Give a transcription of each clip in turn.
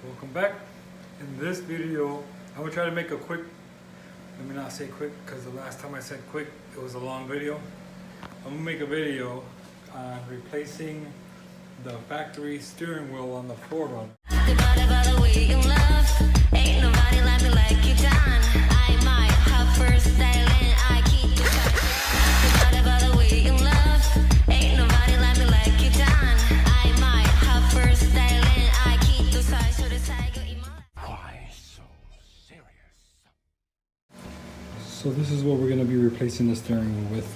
Welcome back. In this video, I'm gonna try to make a quick, let me not say quick because the last time I said quick, it was a long video. I'm gonna make a video on replacing the factory steering wheel on the 4Runner. So this is what we're going to be replacing the steering wheel with.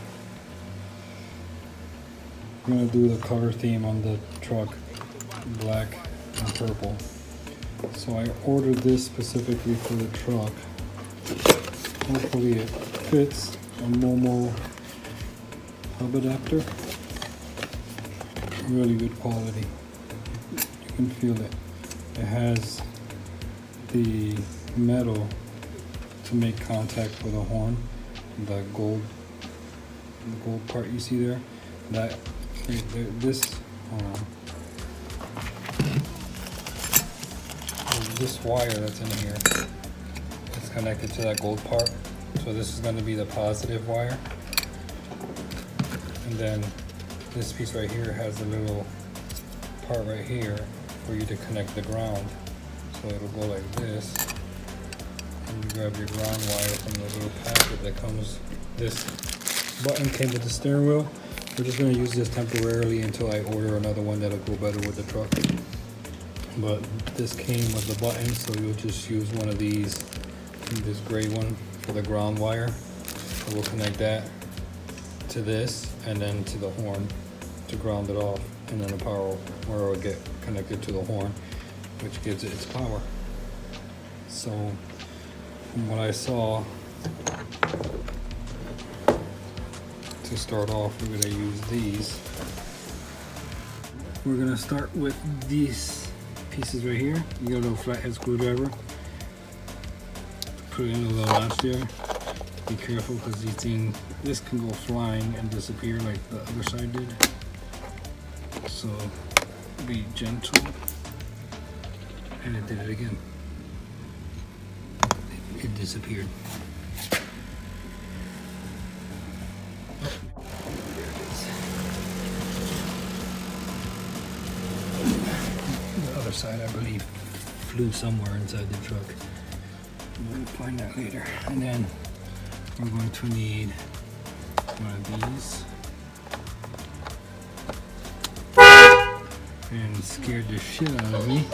I'm going to do the color theme on the truck, black and purple. So I ordered this specifically for the truck. Hopefully it fits a Momo hub adapter. Really good quality. You can feel it. It has the metal to make contact with a horn, the gold part you see there, that right there, this this wire that's in here is connected to that gold part. So this is going to be the positive wire, and then this piece right here has a little part right here for you to connect the ground. So it'll go like this. And you grab your ground wire from the little packet that comes. This button came with the steering wheel. We're just going to use this temporarily until I order another one that'll go better with the truck. But this came with the button, so you'll just use one of these, this gray one for the ground wire. So we'll connect that to this and then to the horn to ground it off, and then the power wire will get connected to the horn, which gives it its power. So from what I saw, to start off, we're going to use these. We're going to start with these pieces right here. You got a little flathead screwdriver. Put it in a little notch there. Be careful because this can go flying and disappear like the other side did. So be gentle. And it did it again. It disappeared. Oh, there it is. The other side, I believe, flew somewhere inside the truck. We'll find that later. And then we're going to need one of these. And it scared the shit out of me.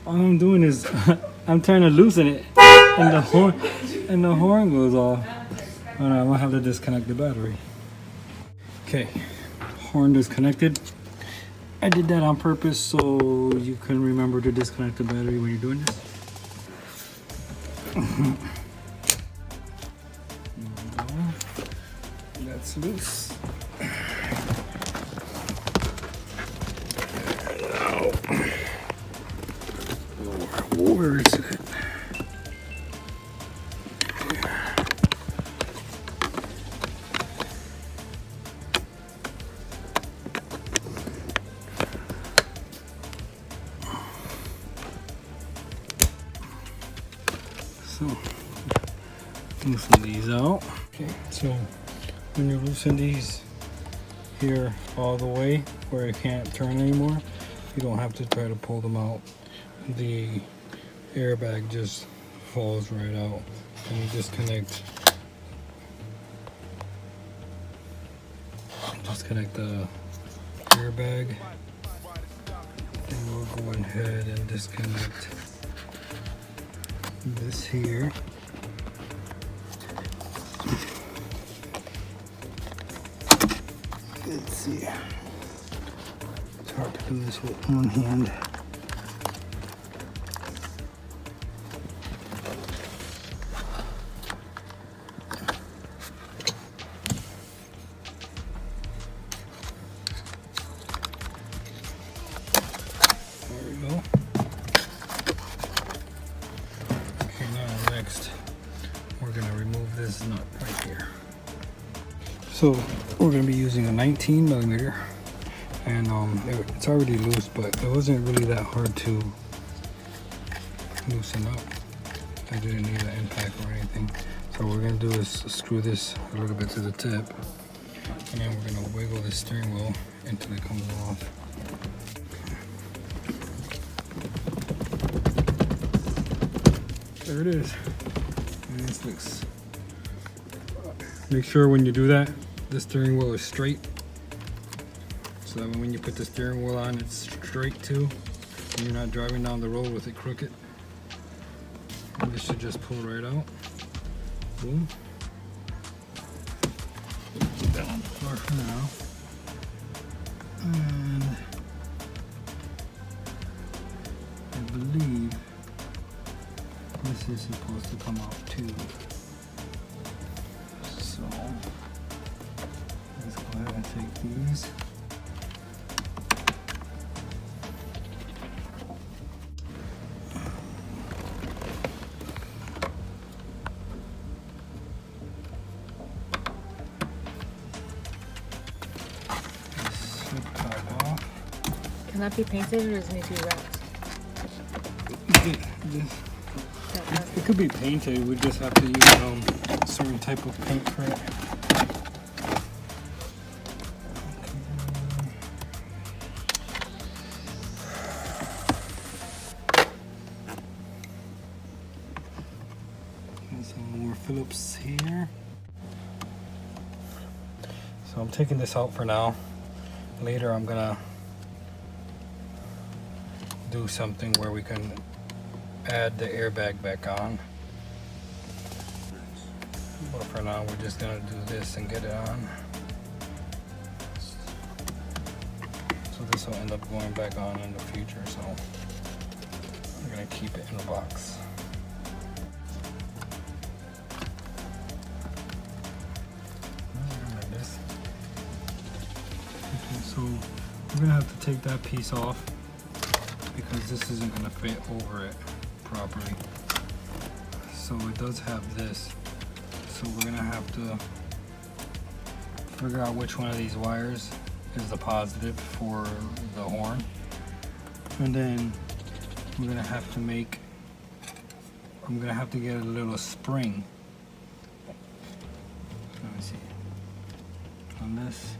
All I'm doing is I'm trying to loosen it, and the horn goes off. Oh no, I'm gonna have to disconnect the battery. Okay, horn disconnected. I did that on purpose so you can remember to disconnect the battery when you're doing this. That's loose. Where is it? So, loosen these out. Okay, so when you loosen these here all the way where it can't turn anymore, you don't have to try to pull them out. The airbag just falls right out, and you disconnect the airbag, and we'll go ahead and disconnect this here. Let's see, it's hard to do this with one hand. We're going to remove this nut right here. So we're going to be using a 19mm and it's already loose, but it wasn't really that hard to loosen up. I didn't need an impact or anything. So what we're gonna do is screw this a little bit to the tip, and then we're gonna wiggle the steering wheel until it comes off. There it is. And this looks. Make sure when you do that, the steering wheel is straight. So that when you put the steering wheel on, it's straight too. And you're not driving down the road with it crooked. And this should just pull right out. Boom. Put that on the floor for now. And I believe this is supposed to come out too. So let's go ahead and take these. Can that be painted or does it need to be wrapped? It could be painted. We just have to use a certain type of paint for it. Some more Phillips here. So I'm taking this out for now. Later I'm gonna do something where we can add the airbag back on. But for now we're just gonna do this and get it on. So this will end up going back on in the future, so I'm gonna keep it in the box. Like this. Okay, so we're gonna have to take that piece off because this isn't going to fit over it properly. So it does have this. So we're going to have to figure out which one of these wires is the positive for the horn. And then we're going to have to make, I'm going to have to get a little spring. Let me see. On this.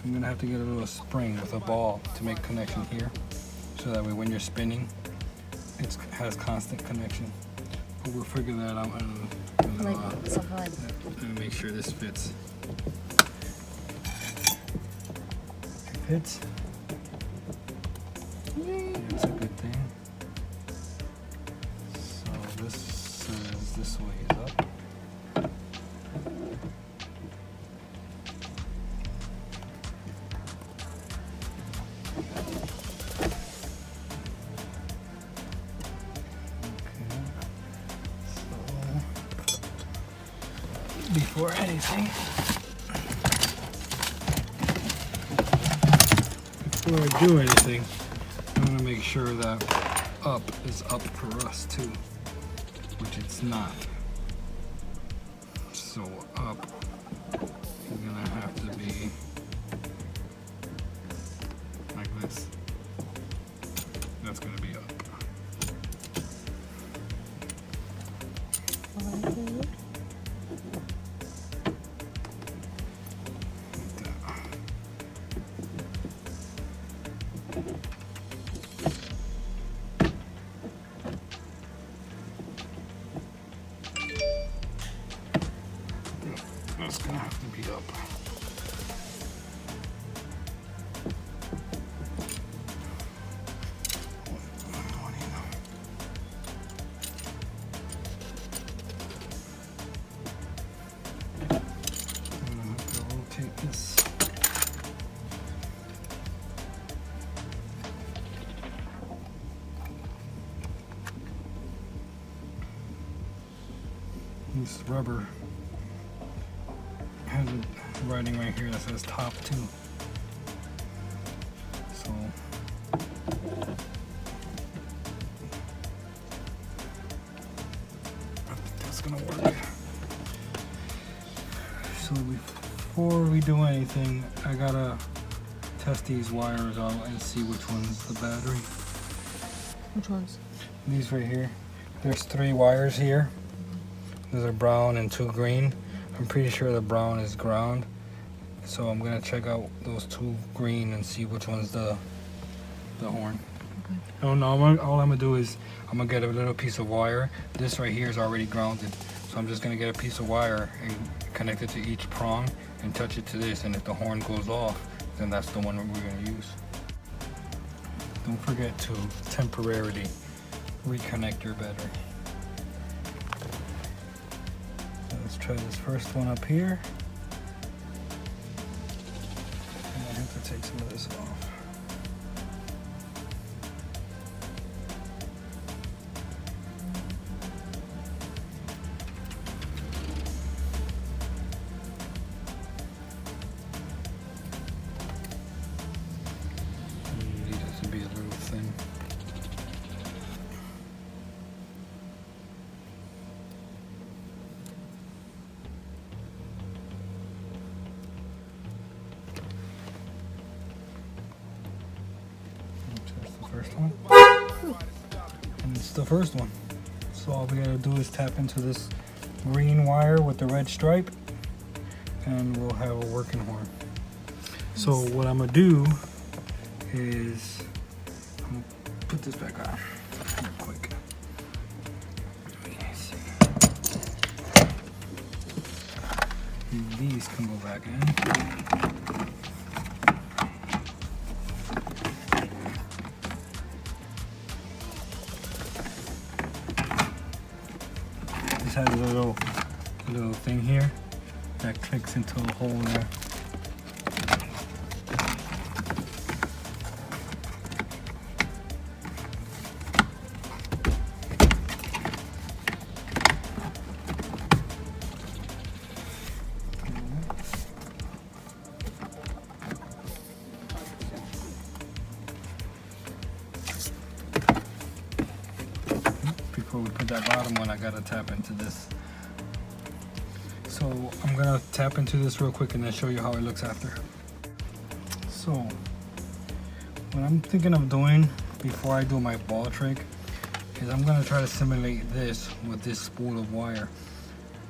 I'm gonna have to get a little spring with a ball to make connection here, so that way when you're spinning, it has constant connection. But we'll figure that out and make sure this fits. It fits. It's a good thing. So this says this way is up. Before I do anything, I'm going to make sure that up is up for us too, which it's not. So up is going to have to be like this. That's going to be up. That's gonna have to be up. I'm gonna have to rotate this. This rubber has a writing right here that says top 2. So I think that's gonna work. So we before we do anything, I gotta test these wires out and see which one's the battery. Which ones? These right here. There's 3 wires here. There's a brown and 2 green. I'm pretty sure the brown is ground. So I'm gonna check out those 2 green and see which one's the horn. Okay. Oh no, all I'm gonna do is I'm gonna get a little piece of wire. This right here is already grounded. So I'm just gonna get a piece of wire and connect it to each prong and touch it to this. And if the horn goes off, then that's the one we're gonna use. Don't forget to temporarily reconnect your battery. So let's try this first one up here. And I have to take some of this off. It has to be a little thin. That's the first one. And it's the first one. So all we gotta do is tap into this green wire with the red stripe and we'll have a working horn. So what I'm gonna do is I'm gonna put this back on real quick. These can go back in. This has a little thing here that clicks into a hole there. Before we put that bottom one, I gotta tap into this. So I'm gonna tap into this real quick and then show you how it looks after. So what I'm thinking of doing before I do my ball trick is I'm gonna try to simulate this with this spool of wire,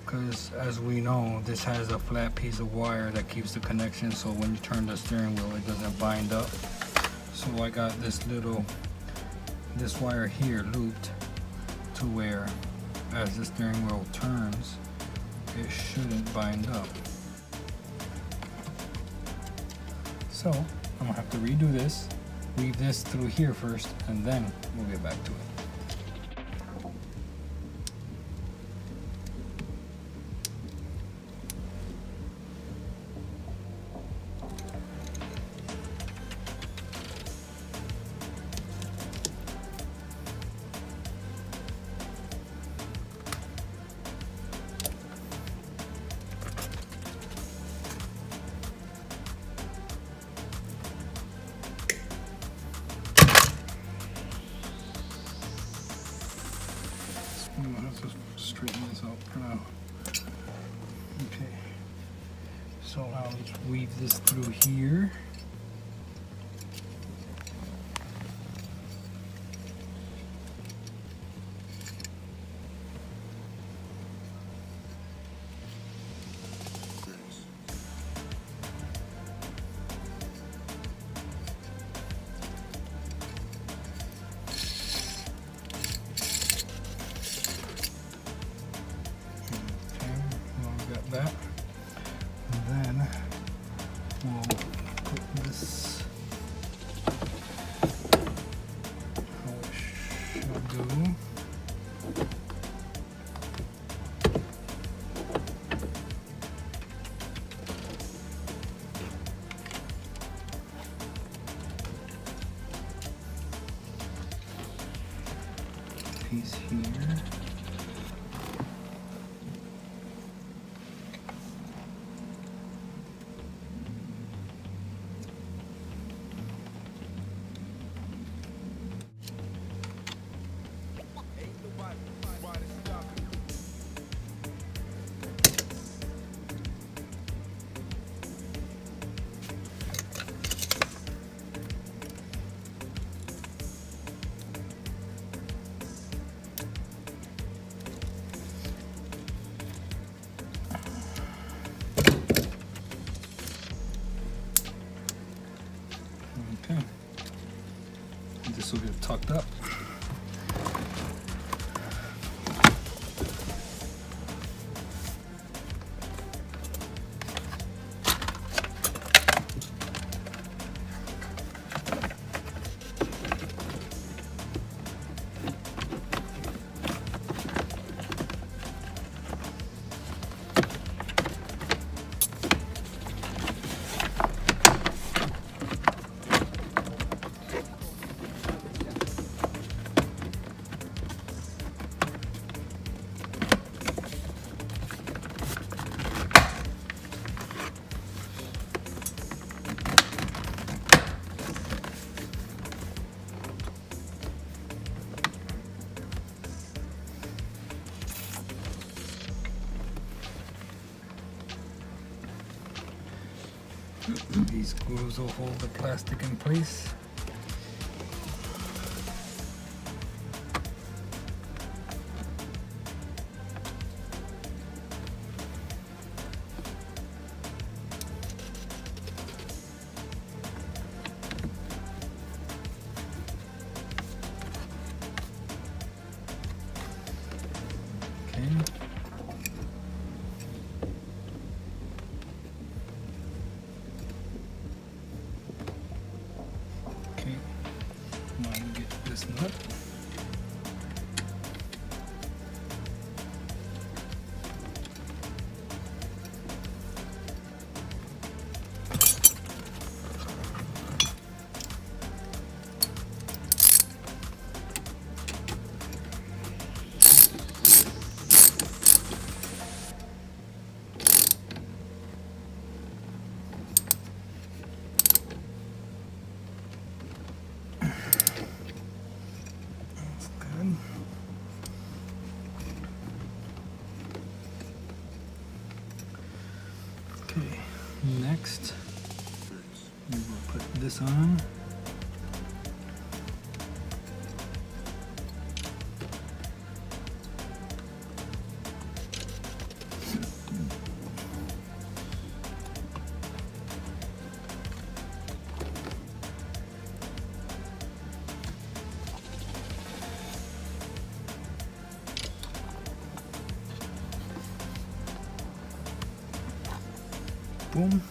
because as we know, this has a flat piece of wire that keeps the connection, so when you turn the steering wheel it doesn't bind up. So I got this wire here looped to where as the steering wheel turns it shouldn't bind up. So I'm gonna have to redo this, weave this through here first, and then we'll get back to it. I'm gonna have to straighten this out for now. Okay. So now let's weave this through here. That, and then we'll put this how it should go. Piece here. This will get tucked up. These screws will hold the plastic in place. Okay. Now get this nut. Okay, next we will put this on. Boom.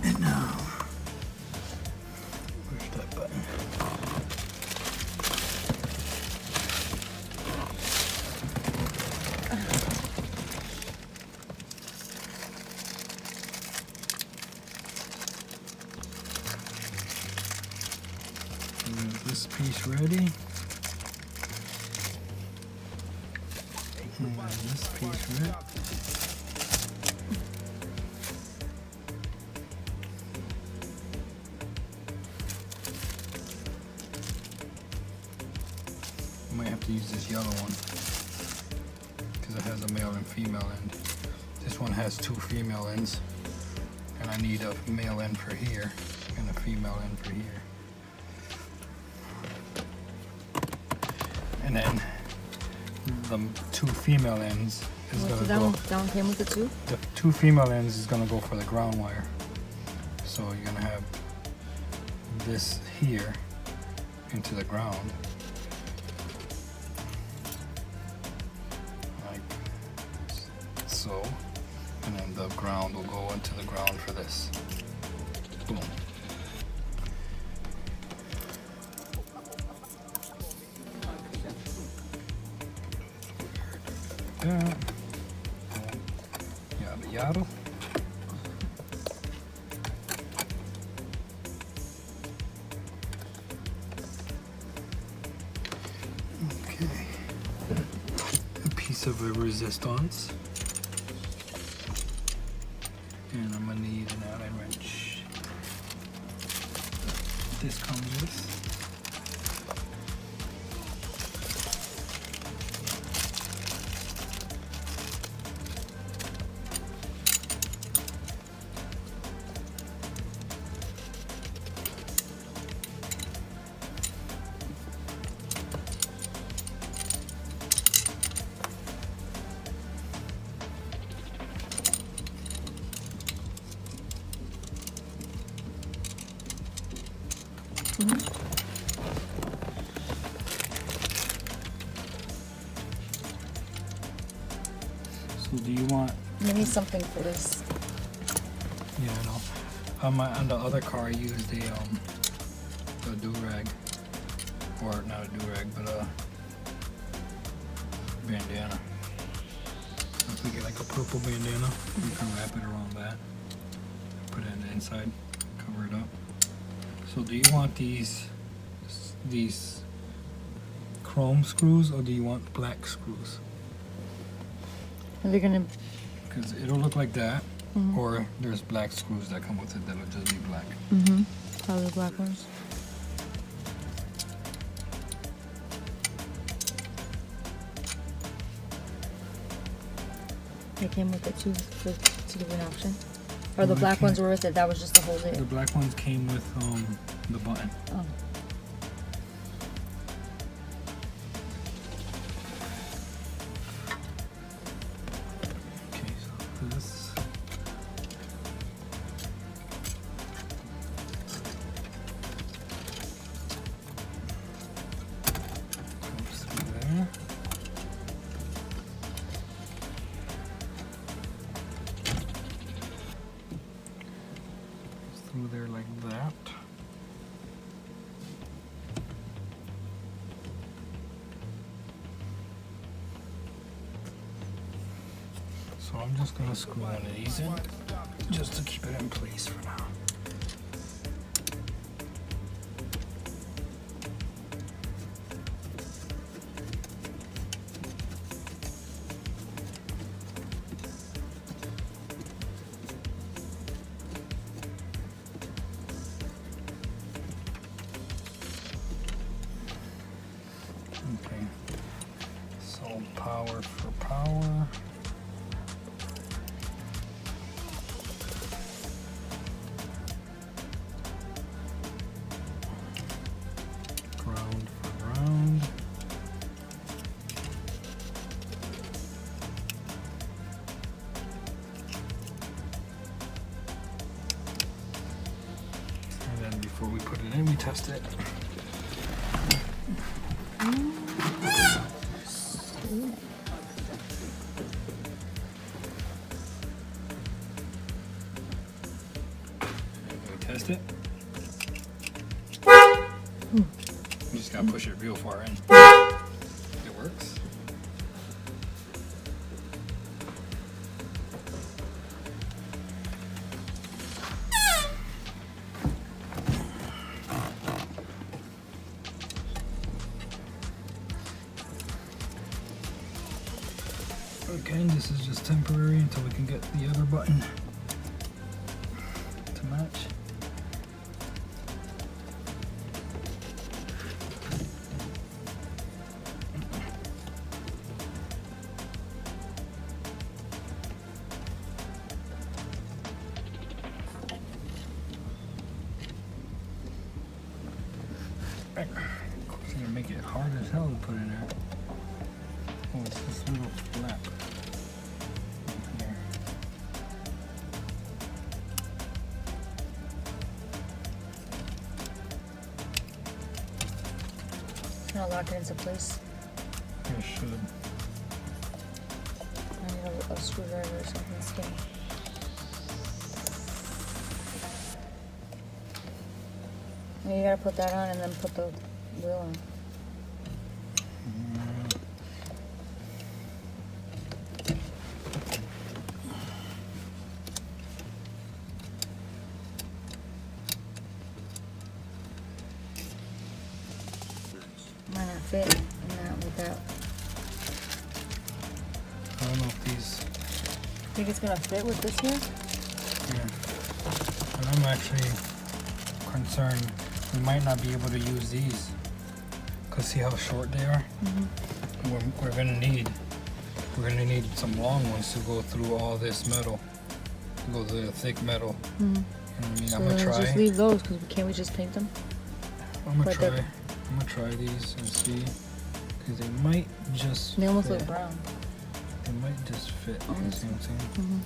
And now, where's that button? And this piece ready. And this piece ready. Might have to use this yellow one because it has a male and female end. This one has two female ends, and I need a male end for here and a female end for here. And then the two female ends is gonna go. That one came with the two? The two female ends is gonna go for the ground wire. So you're gonna have this here into the ground. So, and then the ground will go into the ground for this. Boom. That. Yada yada. Okay. A piece of a resistance. And I'm gonna need an Allen wrench. This comes with. You need something for this. Yeah, I know. On the other car, I used a do-rag, or not a do-rag, but a bandana. If we get like a purple bandana, we can wrap it around that, put it in the inside, cover it up. So, do you want these chrome screws, or do you want black screws? Are they gonna? Because it'll look like that, or there's black screws that come with it that'll just be black. Mm-hmm. Probably the black ones. They came with it too, to give you an option. Or the black ones were with it. That was just to hold it. The black ones came with the button. Oh. Okay, so this. Goes through there. Through there like that. So I'm just gonna screw one of these in just to keep it in place for now. Okay, so power for power. Ground for ground. And then before we put it in, we test it. Test it. You just gotta push it real far in. It works. Again, this is just temporary until we can get the other button to match. It's gonna make it hard as hell to put in there. Oh, it's this little flap. Here. Can I lock it into place? It should. I need a screwdriver or something skinny. Well, you gotta put that on and then put the wheel on. Might not fit in that with that. I don't know if these. Think it's gonna fit with this here? Yeah. And I'm actually concerned we might not be able to use these. Cause see how short they are? We're gonna need some long ones to go through all this metal. To go through the thick metal. You know what I mean? So I'm gonna try. just leave those because can't we just paint them? I'm gonna But try. they're- I'm gonna try these and see. Cause they might just They almost fit. look brown. They might just fit. You see what I'm saying?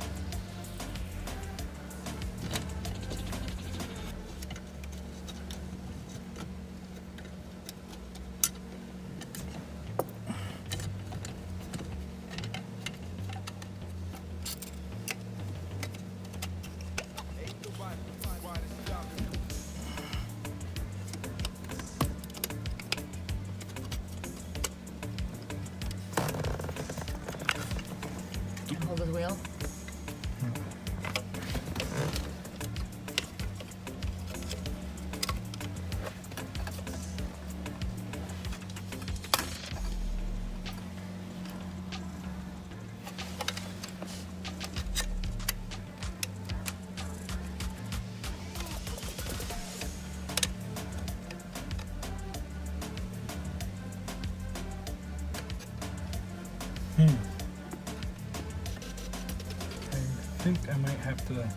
have to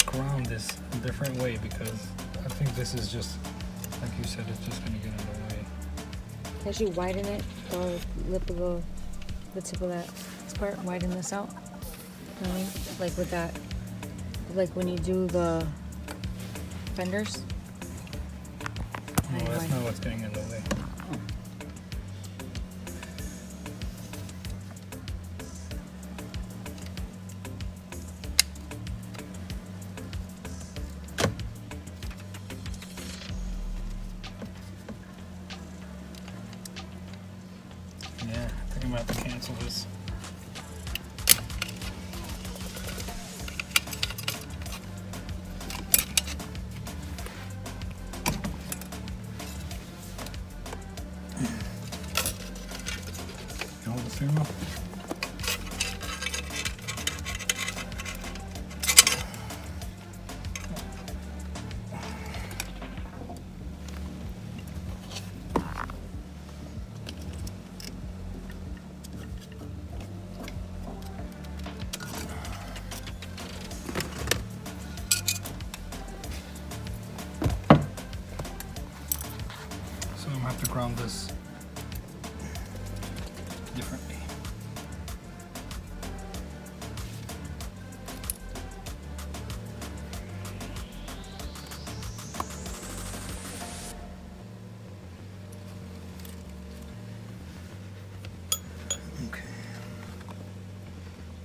ground this a different way because I think this is just, like you said, it's just gonna get in the way. As you widen it, the lip of the tip of that part, widen this out. You know what I mean? Like with that, like when you do the fenders. No, that's not what's getting in the way. Yeah, I think I'm gonna have to cancel this. Hold the steering wheel. So I'm gonna have to ground this differently. Okay.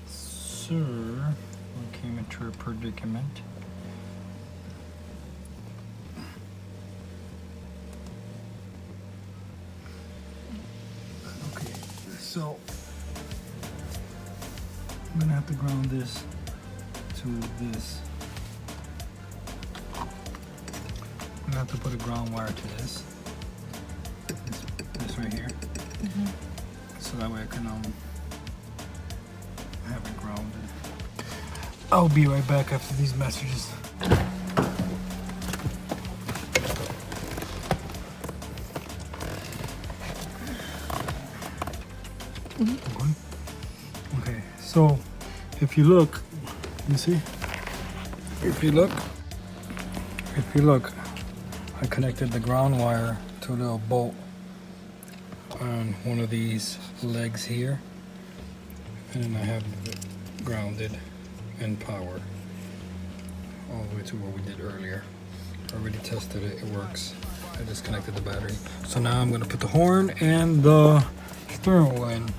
Sir, we came into a predicament. Okay, so I'm gonna have to ground this to this. I'm gonna have to put a ground wire to this. This right here. So that way I can have it grounded. I'll be right back after these messages. Okay, so if you look, you see? If you look, I connected the ground wire to a little bolt on one of these legs here, and then I have it grounded and powered all the way to what we did earlier. I already tested it, it works. I disconnected the battery. So now I'm gonna put the horn and the steering wheel in.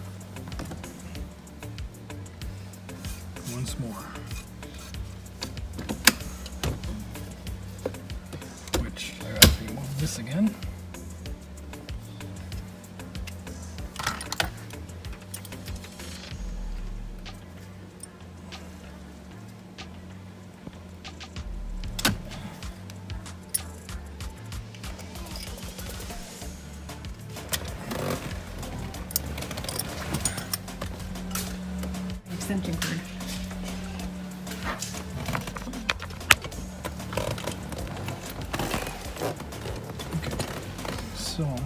Once more. Which I gotta remove this again. Extension cord. So I'll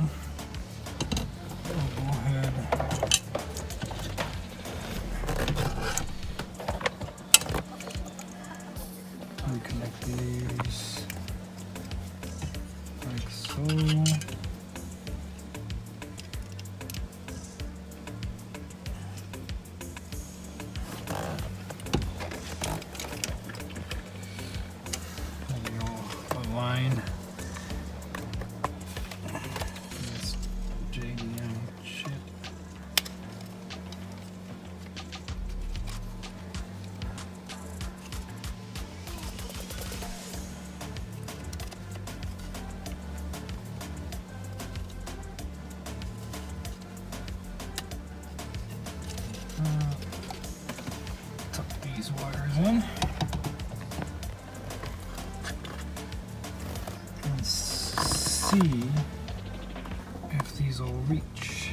go ahead. Reconnect these like so. Align this JDM shit. Tuck these wires in. And see if these will reach.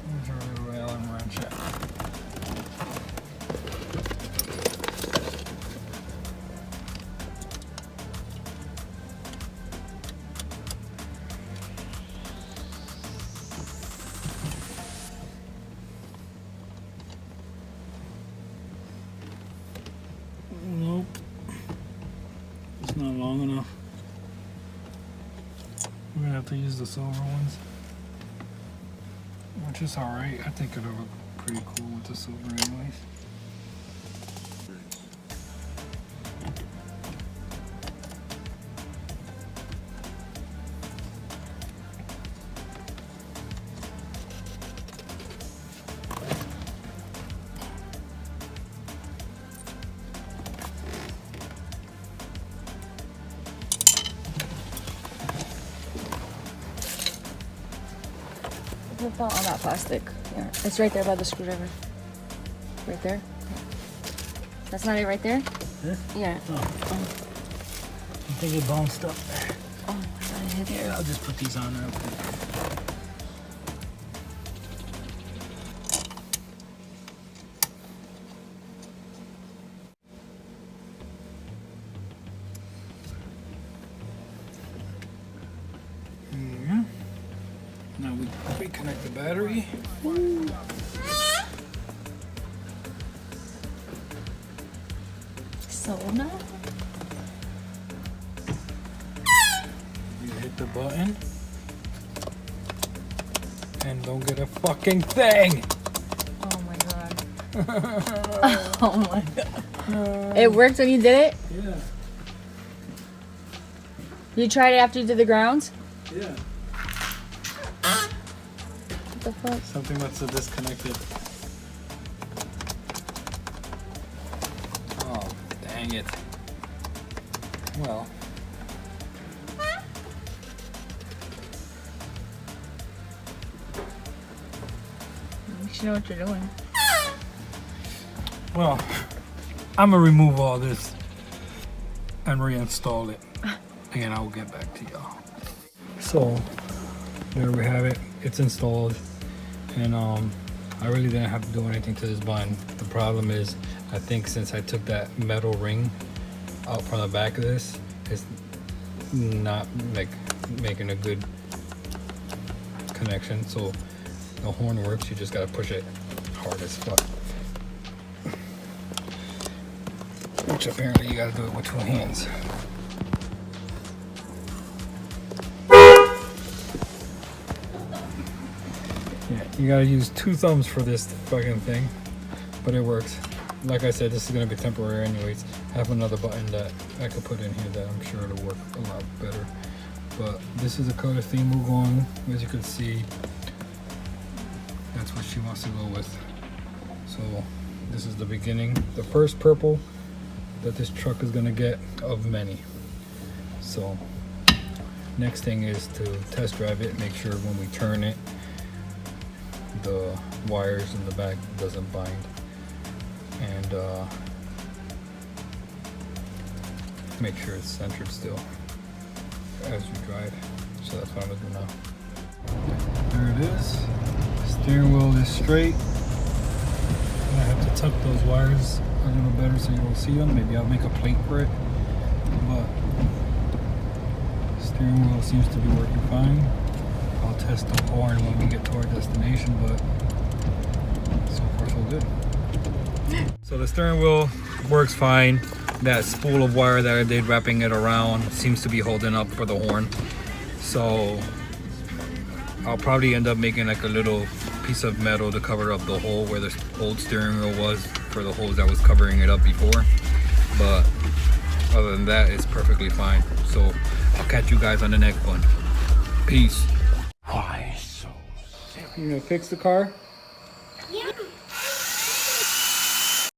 There's our little Allen wrench at. We're gonna have to use the silver ones, which is alright. I think it'll look pretty cool with the silver anyways. Put on that plastic. Yeah, it's right there by the screwdriver. Right there. That's not it right there? This? Yeah. Oh. I think it bounced up. Oh, I thought it hit Yeah, I'll just put these on real quick. Yeah. Now we reconnect the battery. So now. You hit the button. And don't get a fucking thing! Oh my god. Oh my god. It worked when you did it? Yeah. You tried it after you did the grounds? Yeah. What the fuck? Something must have disconnected. Oh, dang it. Well. You should know what you're doing. Well, I'm gonna remove all this and reinstall it. And I'll get back to y'all. So, there we have it. It's installed. And I really didn't have to do anything to this button. The problem is, I think since I took that metal ring out from the back of this, it's not like making a good connection. So the horn works, you just gotta push it hard as fuck. Which apparently you gotta do it with 2 hands. Yeah, you gotta use 2 thumbs for this fucking thing, but it works. Like I said, this is gonna be temporary anyways. I have another button that I could put in here that I'm sure it'll work a lot better. But this is the color theme we're going. As you can see, that's what she wants to go with. So this is the beginning, the first purple that this truck is gonna get of many. So next thing is to test drive it, make sure when we turn it, the wires in the back doesn't bind, and make sure it's centered still as you drive. So that's what I'm gonna do now. There it is. Steering wheel is straight. I have to tuck those wires a little better so you don't see them. Maybe I'll make a plate for it. But steering wheel seems to be working fine. I'll test the horn when we get to our destination, but so far so good. So the steering wheel works fine. That spool of wire that I did wrapping it around seems to be holding up for the horn. So I'll probably end up making like a little piece of metal to cover up the hole where the old steering wheel was for the holes that was covering it up before. But other than that, it's perfectly fine. So I'll catch you guys on the next one. Peace. Why so serious? You gonna fix the car?